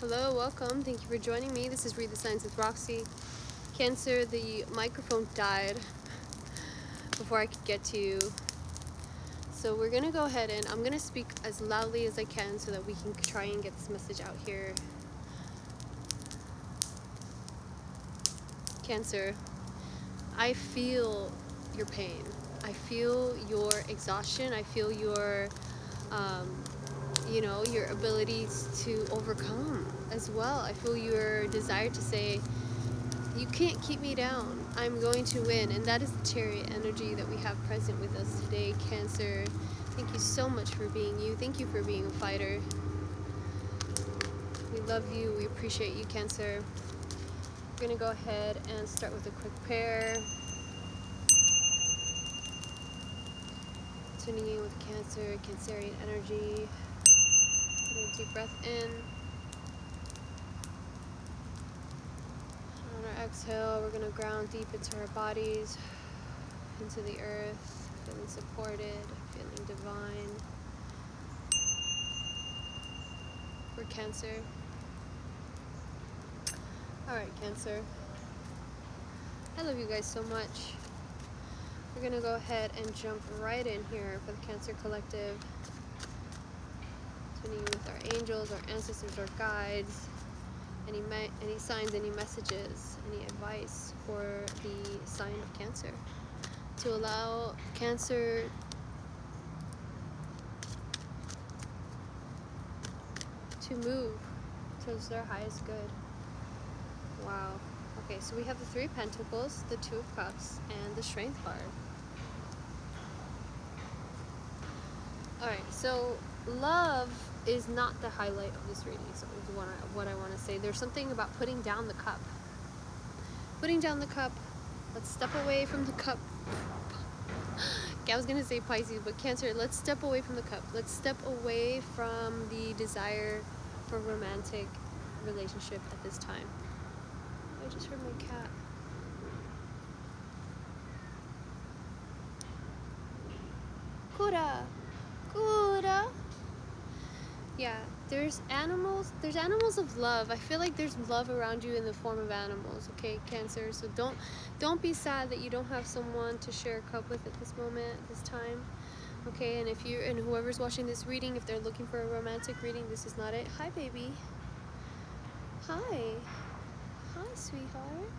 Hello, welcome. Thank you for joining me. This is Read the Signs with Roxy. Cancer, the microphone died before I could get to you. So we're going to go ahead and I'm going to speak as loudly as I can so that we can try and get this message out here. Cancer, I feel your pain. I feel your exhaustion. I feel your your abilities to overcome as well. I feel your desire to say, you can't keep me down. I'm going to win. And that is the chariot energy that we have present with us today, Cancer. Thank you so much for being you. Thank you for being a fighter. We love you. We appreciate you, Cancer. We're going to go ahead and start with a quick prayer. Tuning in with Cancer, Cancerian energy. Taking a deep breath in. On our exhale, we're going to ground deep into our bodies, into the earth, feeling supported, feeling divine. For Cancer. Alright, Cancer. I love you guys so much. We're going to go ahead and jump right in here for the Cancer Collective. Tuning in with our angels, our ancestors, our guides. Any signs, any messages, any advice for the sign of Cancer. To allow Cancer to move towards their highest good. Wow. Okay, so we have the Three of Pentacles, the Two of Cups, and the Strength card. Alright, so love is not the highlight of this reading, so what I want to say. There's something about putting down the cup. Putting down the cup. Let's step away from the cup. I was going to say Pisces, but Cancer, let's step away from the cup. Let's step away from the desire for romantic relationship at this time. I just heard my cat. Kura! Kura! Yeah, there's animals of love. I feel like there's love around you in the form of animals, okay, Cancer? So don't be sad that you don't have someone to share a cup with at this moment, at this time. Okay, and whoever's watching this reading, if they're looking for a romantic reading, this is not it. Hi, baby. Hi. Hi, sweetheart.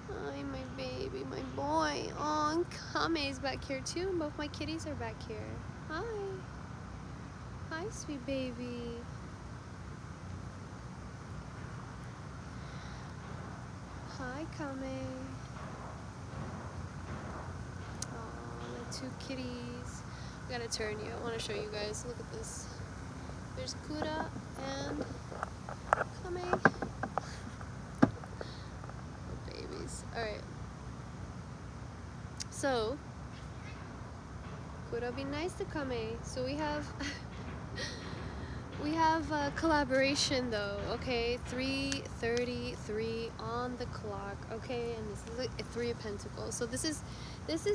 Hi, my baby, my boy. Oh, and Kame's back here too. Both my kitties are back here. Hi. Hi, sweet baby. Hi, Kame. Oh, the two kitties. I gotta turn you. I want to show you guys. Look at this. There's Kura and Kame. Babies. Alright. So, Kura be nice to Kame. So we have... We have a collaboration though, okay? 3:33 on the clock, okay? And this is a Three of Pentacles. So this is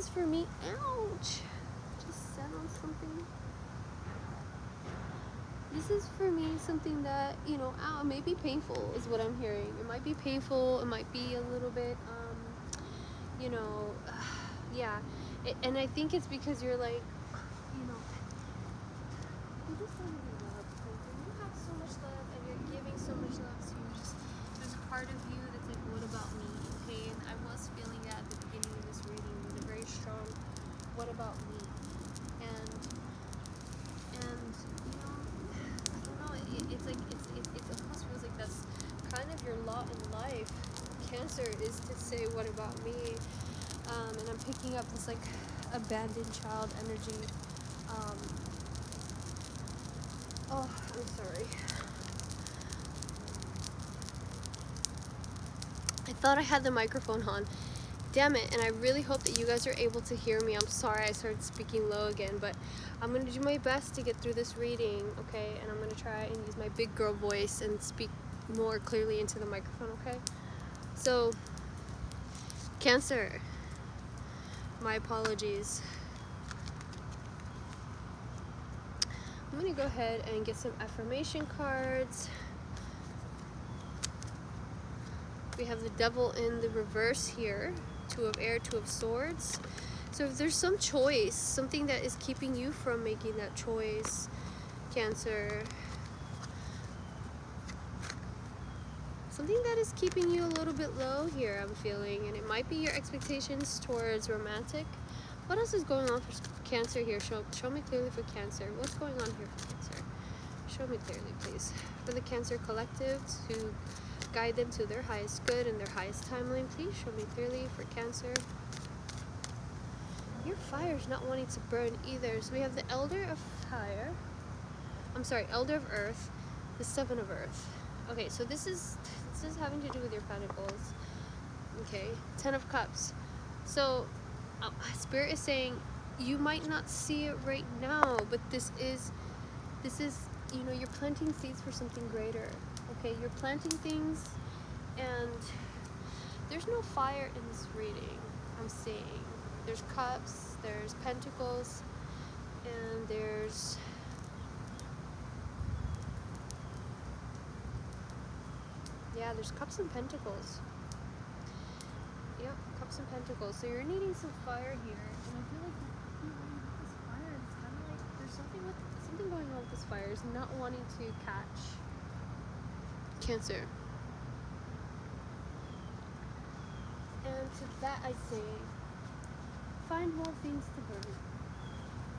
for me. Ouch! Just sat on something. This is for me something that, ow, it may be painful is what I'm hearing. It might be painful. It might be a little bit, yeah. And I think it's because you're like, you just don't really love. You have so much love and you're giving so much love, so there's a part of you that's like, what about me? Okay, and I was feeling that at the beginning of this reading with a very strong, what about me? And I don't know, it's like, it almost feels like that's kind of your lot in life, Cancer, is to say, what about me? And I'm picking up this like abandoned child energy. Oh, I'm sorry. I thought I had the microphone on. Damn it, and I really hope that you guys are able to hear me. I'm sorry I started speaking low again, but I'm going to do my best to get through this reading, okay? And I'm going to try and use my big girl voice and speak more clearly into the microphone, okay? So, Cancer, my apologies. I'm going to go ahead and get some affirmation cards We have the devil in the reverse here. Two of air, two of swords. So if there's some choice, something that is keeping you from making that choice, Cancer. Something that is keeping you a little bit low here, I'm feeling. And it might be your expectations towards romantic. What else is going on for Cancer here? Show me clearly for Cancer. What's going on here for Cancer? Show me clearly, please. For the Cancer collective, to guide them to their highest good and their highest timeline, please show me clearly for Cancer. Your fire's not wanting to burn either. So we have the Elder of Fire. I'm sorry, Elder of Earth, the Seven of Earth. Okay, so this is having to do with your pentacles. Okay, Ten of Cups. So Spirit is saying you might not see it right now, but this is you know, you're planting seeds for something greater. Okay, you're planting things, and there's no fire in this reading. I'm seeing there's cups, there's pentacles, and there's cups and pentacles. Yep, cups and pentacles. So you're needing some fire here, and I feel like this fire is kind of like there's something going on with this fire. Is not wanting to catch Cancer. And to that I say, find more things to burn.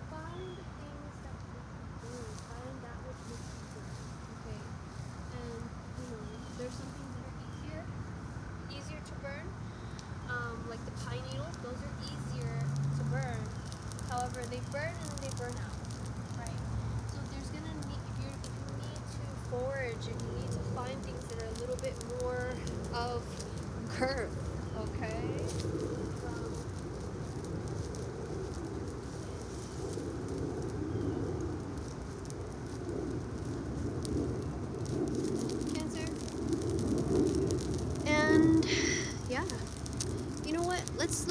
Find things that you can burn. Find that which makes you burn. Okay. And you know, there's some things that are easier to burn. Like the pine needles, those are easier to burn. However, they burn and then they burn out. Right? So there's gonna need if you need to forage and you need to find things that are a little bit more of curve. Okay. Cancer. And yeah, you know what? Let's.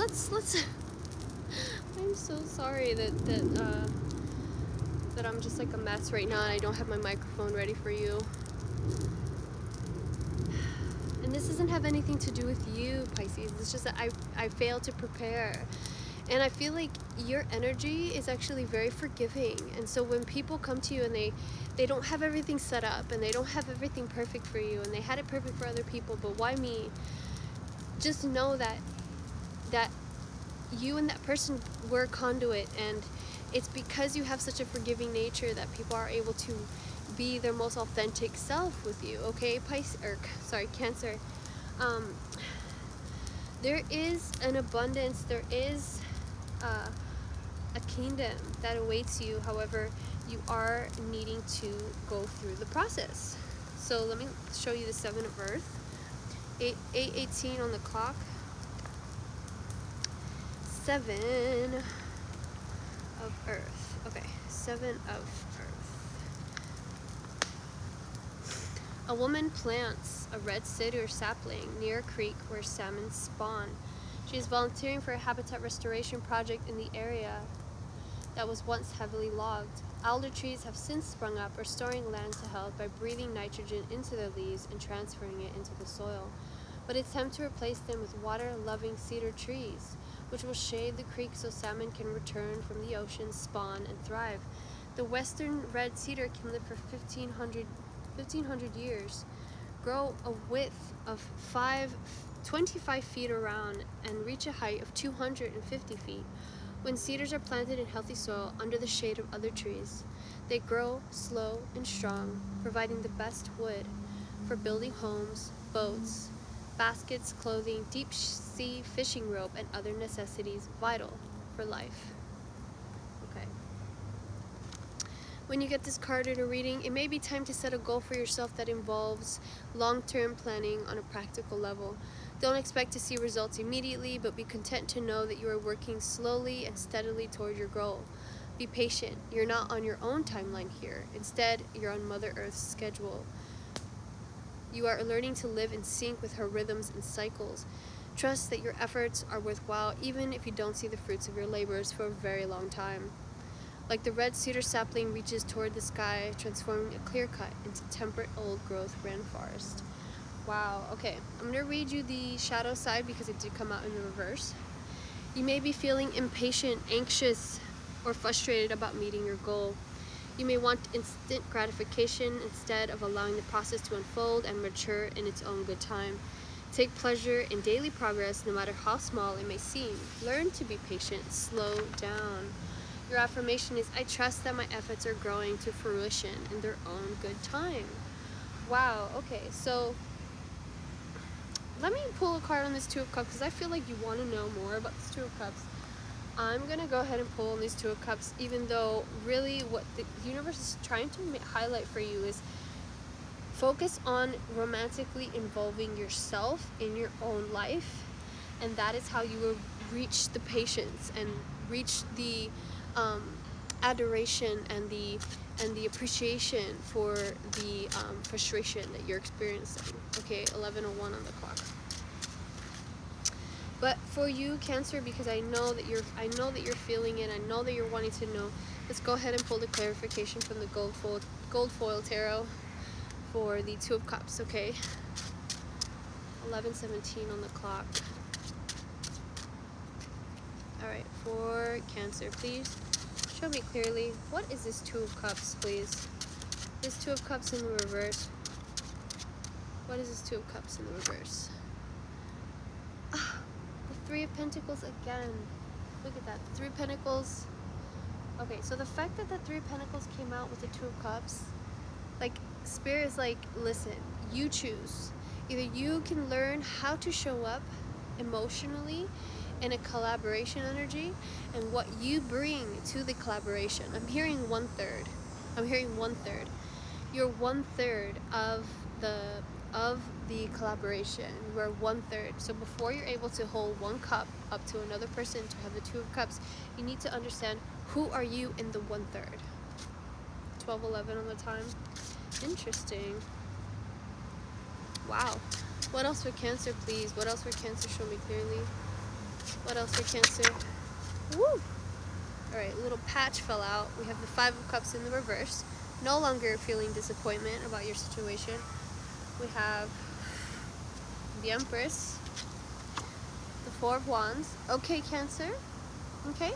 I'm so sorry that I'm just like a mess right now, and I don't have my microphone ready for you. And this doesn't have anything to do with you, Pisces. It's just that I failed to prepare. And I feel like your energy is actually very forgiving. And so when people come to you and they don't have everything set up and they don't have everything perfect for you and they had it perfect for other people, but why me? Just know that you and that person were a conduit, and it's because you have such a forgiving nature that people are able to be their most authentic self with you. Okay, Cancer. There is an abundance, there is a kingdom that awaits you. However, you are needing to go through the process. So let me show you the Seven of Earth. 8:18 on the clock. 7 of Earth. Okay, 7 of Earth. A woman plants a red cedar sapling near a creek where salmon spawn. She is volunteering for a habitat restoration project in the area that was once heavily logged. Alder trees have since sprung up, restoring land to health by breathing nitrogen into their leaves and transferring it into the soil. But it's time to replace them with water-loving cedar trees, which will shade the creek so salmon can return from the ocean, spawn, and thrive. The western red cedar can live for 1,500 years, grow a width of 25 feet around, and reach a height of 250 feet. When cedars are planted in healthy soil under the shade of other trees, they grow slow and strong, providing the best wood for building homes, boats, baskets, clothing, deep sea fishing rope, and other necessities vital for life. Okay. When you get this card in a reading, it may be time to set a goal for yourself that involves long-term planning on a practical level. Don't expect to see results immediately, but be content to know that you are working slowly and steadily toward your goal. Be patient. You're not on your own timeline here. Instead, you're on Mother Earth's schedule. You are learning to live in sync with her rhythms and cycles. Trust that your efforts are worthwhile even if you don't see the fruits of your labors for a very long time. Like the red cedar sapling reaches toward the sky, transforming a clear cut into temperate old-growth rainforest. Wow, okay. I'm going to read you the shadow side because it did come out in the reverse. You may be feeling impatient, anxious, or frustrated about meeting your goal. You may want instant gratification instead of allowing the process to unfold and mature in its own good time. Take pleasure in daily progress, no matter how small it may seem. Learn to be patient. Slow down. Your affirmation is, I trust that my efforts are growing to fruition in their own good time. Wow, okay, so let me pull a card on this Two of Cups because I feel like you want to know more about this Two of Cups. I'm going to go ahead and pull on these Two of Cups, even though really what the universe is trying to highlight for you is focus on romantically involving yourself in your own life, and that is how you will reach the patience and reach the adoration and the appreciation for the frustration that you're experiencing. Okay, 11:01 on the clock. But for you, Cancer, because I know that you're feeling it. I know that you're wanting to know. Let's go ahead and pull the clarification from the gold foil tarot for the Two of Cups. Okay, 11:17 on the clock. All right, for Cancer, please show me clearly, what is this Two of Cups, please? This Two of Cups in the reverse. What is this Two of Cups in the reverse? The Three of Pentacles again. Look at that, the Three of Pentacles. Okay, so the fact that the Three of Pentacles came out with the Two of Cups, like, Spirit is like, listen, you choose. Either you can learn how to show up emotionally in a collaboration energy and what you bring to the collaboration. I'm hearing 1/3. I'm hearing 1/3. You're 1/3 of the collaboration. You are 1/3. So before you're able to hold one cup up to another person to have the Two of Cups, you need to understand, who are you in the 1/3. 12:11 on the time. Interesting. Wow. What else for Cancer, please? What else for Cancer? Show me clearly. What else for Cancer? Woo! Alright, a little patch fell out. We have the Five of Cups in the reverse. No longer feeling disappointment about your situation. We have the Empress. The Four of Wands. Okay, Cancer. Okay.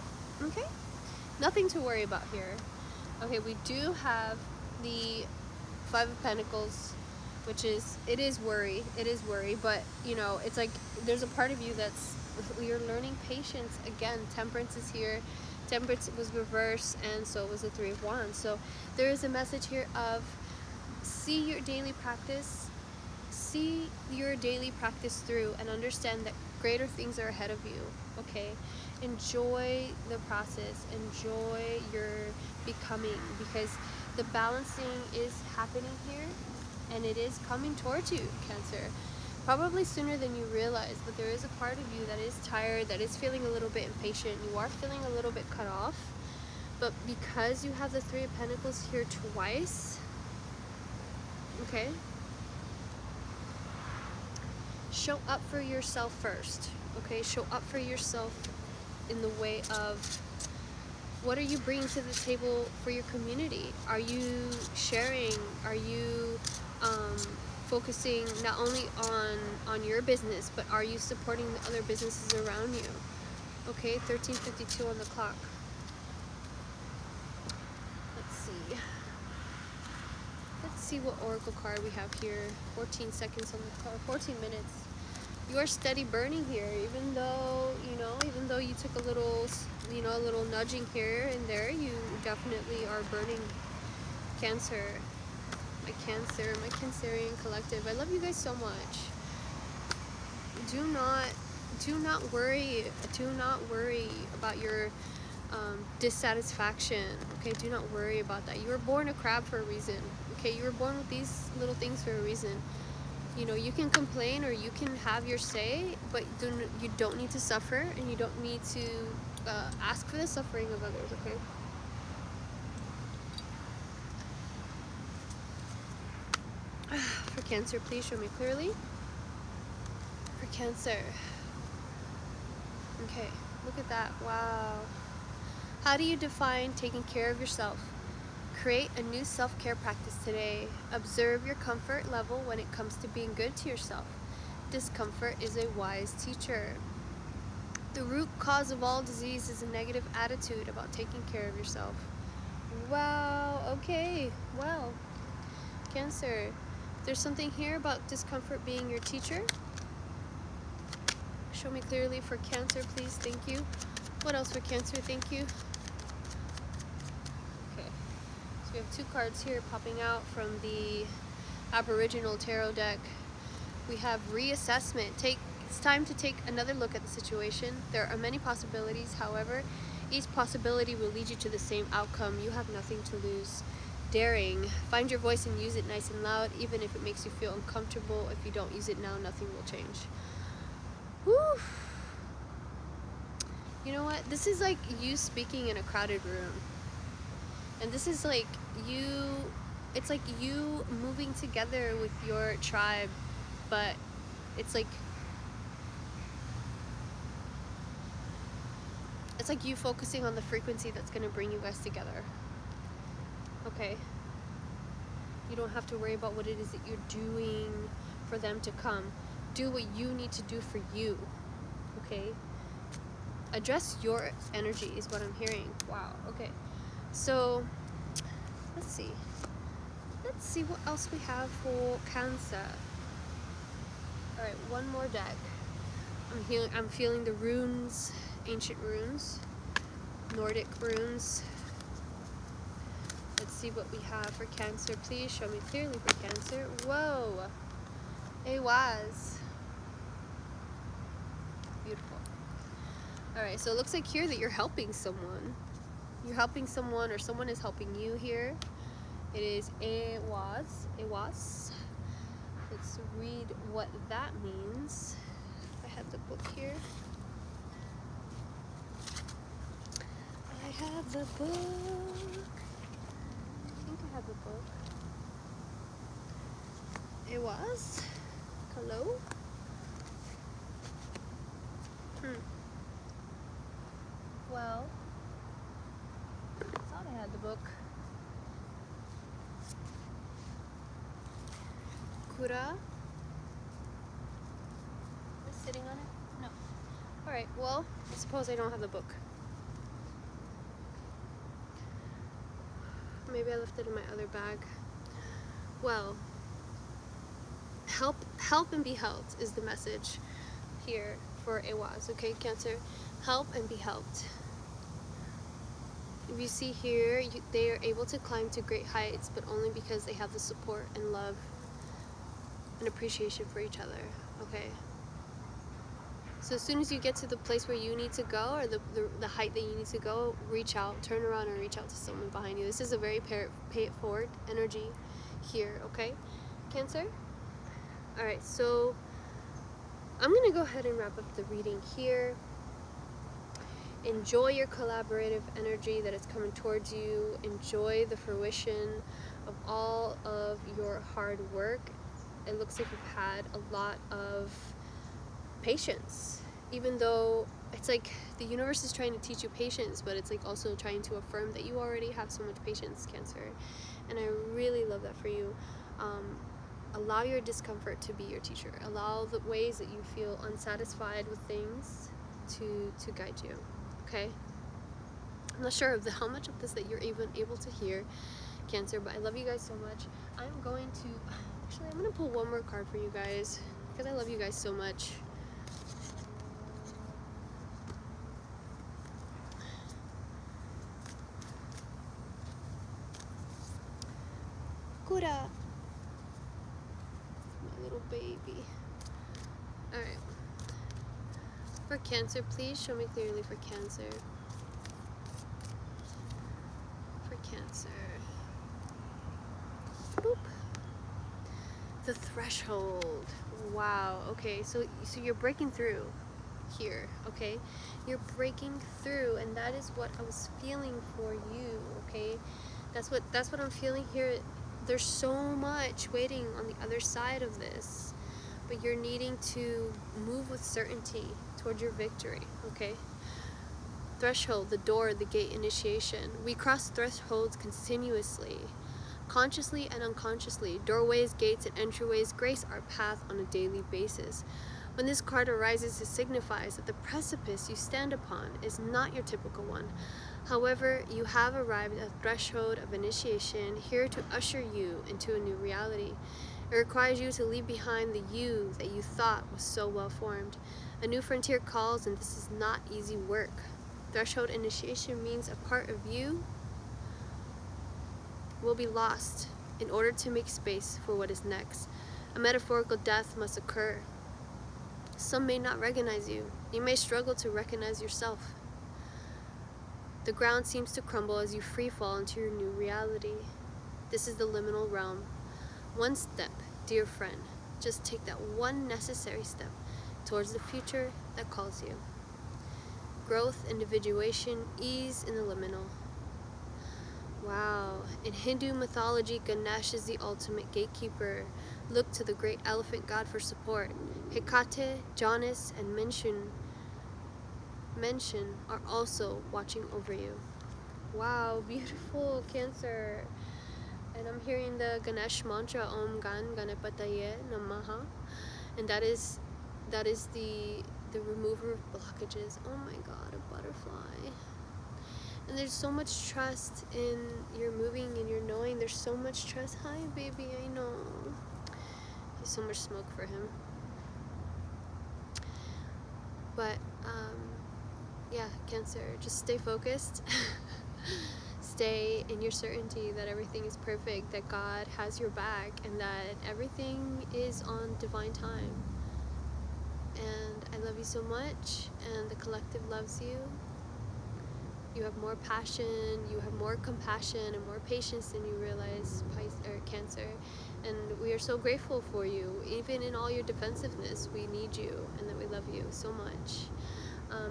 Nothing to worry about here. Okay, we do have the Five of Pentacles, which is, it is worry, but you know, it's like there's a part of you that's, you're learning patience again. Temperance is here. Temperance was reversed, and so was the Three of Wands. So there is a message here of, see your daily practice through and understand that greater things are ahead of you. Okay, enjoy the process, enjoy your becoming, because the balancing is happening here and it is coming towards you, Cancer. Probably sooner than you realize, but there is a part of you that is tired, that is feeling a little bit impatient. You are feeling a little bit cut off, but because you have the Three of Pentacles here twice, okay, show up for yourself first. Okay, show up for yourself in the way of, what are you bringing to the table for your community? Are you sharing? Are you focusing not only on your business, but are you supporting the other businesses around you? Okay, 13:52 on the clock. Let's see what oracle card we have here. 14 seconds on the card. 14 minutes. You are steady burning here, even though you took a little nudging here and there. You definitely are burning, Cancer. My Cancerian collective. I love you guys so much. Do not worry about your dissatisfaction. Okay, do not worry about that. You were born a crab for a reason. Okay, you were born with these little things for a reason. You know, you can complain or you can have your say, but you don't need to suffer, and you don't need to ask for the suffering of others. Okay. For Cancer, please show me clearly. For Cancer. Okay, look at that. Wow. How do you define taking care of yourself? Create a new self-care practice today. Observe your comfort level when it comes to being good to yourself. Discomfort is a wise teacher. The root cause of all disease is a negative attitude about taking care of yourself. Wow, okay, well, Cancer, there's something here about discomfort being your teacher. Show me clearly for Cancer, please, thank you. What else for Cancer, thank you. Okay, so we have 2 cards here popping out from the Aboriginal Tarot deck. We have reassessment. It's time to take another look at the situation. There are many possibilities, however, each possibility will lead you to the same outcome. You have nothing to lose. Daring. Find your voice and use it nice and loud, even if it makes you feel uncomfortable. If you don't use it now, nothing will change. Whew. You know what? This is like you speaking in a crowded room. And this is like it's like you moving together with your tribe, but it's like you focusing on the frequency that's going to bring you guys together. Okay? You don't have to worry about what it is that you're doing for them to come. Do what you need to do for you. Okay? Address your energy is what I'm hearing. Wow. Okay. So, let's see. Let's see what else we have for Cancer. Alright, one more deck. I'm feeling the runes, ancient runes, Nordic runes. Let's see what we have for Cancer. Please show me clearly for Cancer. Whoa! It was. Beautiful. Alright, so it looks like here that you're helping someone. You're helping someone or someone is helping you here. It is it was. Let's read what that means. I have the book here. I have the book. I think I have the book. It was. Hello? Well, I thought I had the book. Kura. Is sitting on it? No. Alright, well, I suppose I don't have the book. Maybe I left it in my other bag. Well, help and be helped is the message here for Ewas, okay, Cancer? Help and be helped. If you see here, they are able to climb to great heights, but only because they have the support and love and appreciation for each other, okay? So as soon as you get to the place where you need to go, or the height that you need to go, reach out, turn around and reach out to someone behind you. This is a very pay it forward energy here, okay? Cancer? Alright, so I'm going to go ahead and wrap up the reading here. Enjoy your collaborative energy that is coming towards you. Enjoy the fruition of all of your hard work. It looks like you've had a lot of patience, even though it's like the universe is trying to teach you patience, but it's like also trying to affirm that you already have so much patience, Cancer, and I really love that for you. Allow your discomfort to be your teacher. Allow the ways that you feel unsatisfied with things to guide you, okay? I'm not sure of how much of this that you're even able to hear, Cancer, but I love you guys so much. I'm going to pull one more card for you guys because I love you guys so much. Kura, my little baby. Alright. For Cancer, please show me clearly for Cancer. For Cancer. Boop. The threshold. Wow. Okay, so you're breaking through here, okay? You're breaking through, and that is what I was feeling for you, okay? That's what I'm feeling here. There's so much waiting on the other side of this, but you're needing to move with certainty towards your victory, okay? Threshold, the door, the gate, initiation. We cross thresholds continuously, consciously and unconsciously. Doorways, gates, and entryways grace our path on a daily basis. When this card arises, it signifies that the precipice you stand upon is not your typical one. However, you have arrived at the threshold of initiation, here to usher you into a new reality. It requires you to leave behind the you that you thought was so well formed. A new frontier calls, and this is not easy work. Threshold initiation means a part of you will be lost in order to make space for what is next. A metaphorical death must occur. Some may not recognize you. You may struggle to recognize yourself. The ground seems to crumble as you free fall into your new reality. This is the liminal realm. One step, dear friend. Just take that one necessary step towards the future that calls you. Growth, individuation, ease in the liminal. Wow. In Hindu mythology, Ganesh is the ultimate gatekeeper. Look to the great elephant god for support. Hecate, Janus, and Mention are also watching over you. Wow, beautiful, Cancer. And I'm hearing the Ganesh mantra, Om Gan Ganapataye Namaha. And that is the remover of blockages. Oh my god, a butterfly. And there's so much trust in your moving and your knowing. There's so much trust. Hi, baby, I know. There's so much smoke for him. But, yeah, Cancer, just stay focused. Stay in your certainty that everything is perfect, that God has your back, and that everything is on divine time. And I love you so much, and the collective loves you. You have more passion, you have more compassion, and more patience than you realize, Cancer. And we are so grateful for you. Even in all your defensiveness, we need you, and that we love you so much.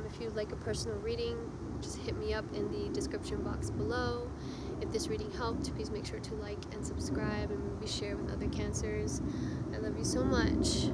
If you'd like a personal reading, just hit me up in the description box below. If this reading helped, please make sure to like and subscribe, and maybe share with other Cancers. I love you so much.